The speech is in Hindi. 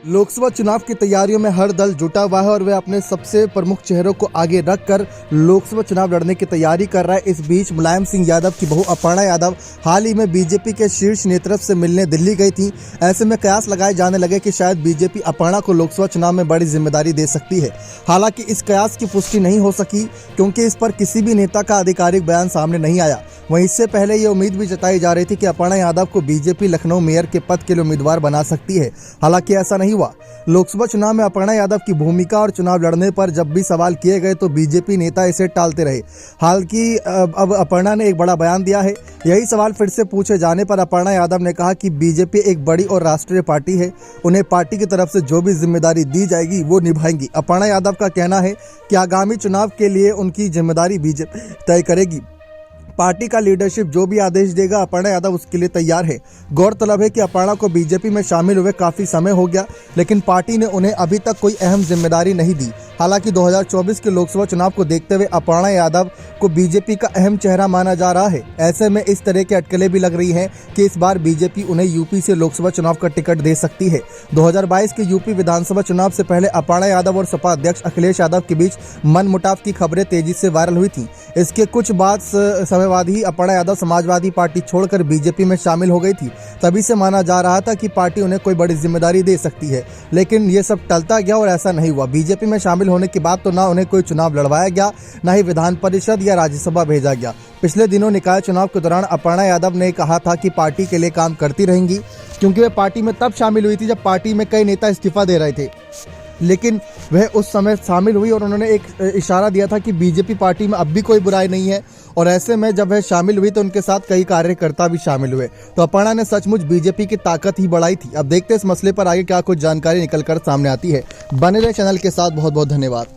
लोकसभा चुनाव की तैयारियों में हर दल जुटा हुआ है और वे अपने सबसे प्रमुख चेहरों को आगे रखकर लोकसभा चुनाव लड़ने की तैयारी कर रहा है। इस बीच मुलायम सिंह यादव की बहू अपर्णा यादव हाल ही में बीजेपी के शीर्ष नेतृत्व से मिलने दिल्ली गई थी। ऐसे में कयास लगाए जाने लगे कि शायद बीजेपी अपर्णा को लोकसभा चुनाव में बड़ी जिम्मेदारी दे सकती है। हालांकि इस कयास की पुष्टि नहीं हो सकी क्योंकि इस पर किसी भी नेता का आधिकारिक बयान सामने नहीं आया। वहीं इससे पहले ये उम्मीद भी जताई जा रही थी कि अपर्णा यादव को बीजेपी लखनऊ मेयर के पद के लिए उम्मीदवार बना सकती है। हालांकि ऐसा नहीं हुआ। लोकसभा चुनाव में अपर्णा यादव की भूमिका और चुनाव लड़ने पर जब भी सवाल किए गए तो बीजेपी नेता इसे टालते रहे। हालांकि अब अपर्णा ने एक बड़ा बयान दिया है। यही सवाल फिर से पूछे जाने पर अपर्णा यादव ने कहा कि बीजेपी एक बड़ी और राष्ट्रीय पार्टी है, उन्हें पार्टी की तरफ से जो भी जिम्मेदारी दी जाएगी वो निभाएंगी। अपर्णा यादव का कहना है कि आगामी चुनाव के लिए उनकी जिम्मेदारी बीजेपी तय करेगी। पार्टी का लीडरशिप जो भी आदेश देगा अपर्णा यादव उसके लिए तैयार है। गौरतलब है कि अपर्णा को बीजेपी में शामिल हुए काफी समय हो गया, लेकिन पार्टी ने उन्हें अभी तक कोई अहम जिम्मेदारी नहीं दी। हालांकि 2024 के लोकसभा चुनाव को देखते हुए अपर्णा यादव को बीजेपी का अहम चेहरा माना जा रहा है। ऐसे में इस तरह की अटकलें भी लग रही हैं कि इस बार बीजेपी उन्हें यूपी से लोकसभा चुनाव का टिकट दे सकती है। 2022 के यूपी विधानसभा चुनाव से पहले अपर्णा यादव और सपा अध्यक्ष अखिलेश यादव के बीच मनमुटाव की खबरें तेजी से वायरल हुई थी। इसके कुछ बाद समय बाद ही अपर्णा यादव समाजवादी पार्टी छोड़कर बीजेपी में शामिल हो गई थी। तभी से माना जा रहा था कि पार्टी उन्हें कोई बड़ी जिम्मेदारी दे सकती है, लेकिन ये सब टलता गया और ऐसा नहीं हुआ। बीजेपी में शामिल होने के बाद तो ना उन्हें कोई चुनाव लड़वाया गया, ना ही विधान परिषद या राज्यसभा भेजा गया। पिछले दिनों निकाय चुनाव के दौरान अपर्णा यादव ने कहा था कि पार्टी के लिए काम करती रहेंगी, क्योंकि वे पार्टी में तब शामिल हुई थी जब पार्टी में कई नेता इस्तीफा दे रहे थे। लेकिन वह उस समय शामिल हुई और उन्होंने एक इशारा दिया था कि बीजेपी पार्टी में अब भी कोई बुराई नहीं है। और ऐसे में जब वह शामिल हुई तो उनके साथ कई कार्यकर्ता भी शामिल हुए। तो अपर्णा ने सचमुच बीजेपी की ताकत ही बढ़ाई थी। अब देखते हैं इस मसले पर आगे क्या कुछ जानकारी निकलकर सामने आती है। बने रहे चैनल के साथ। बहुत बहुत धन्यवाद।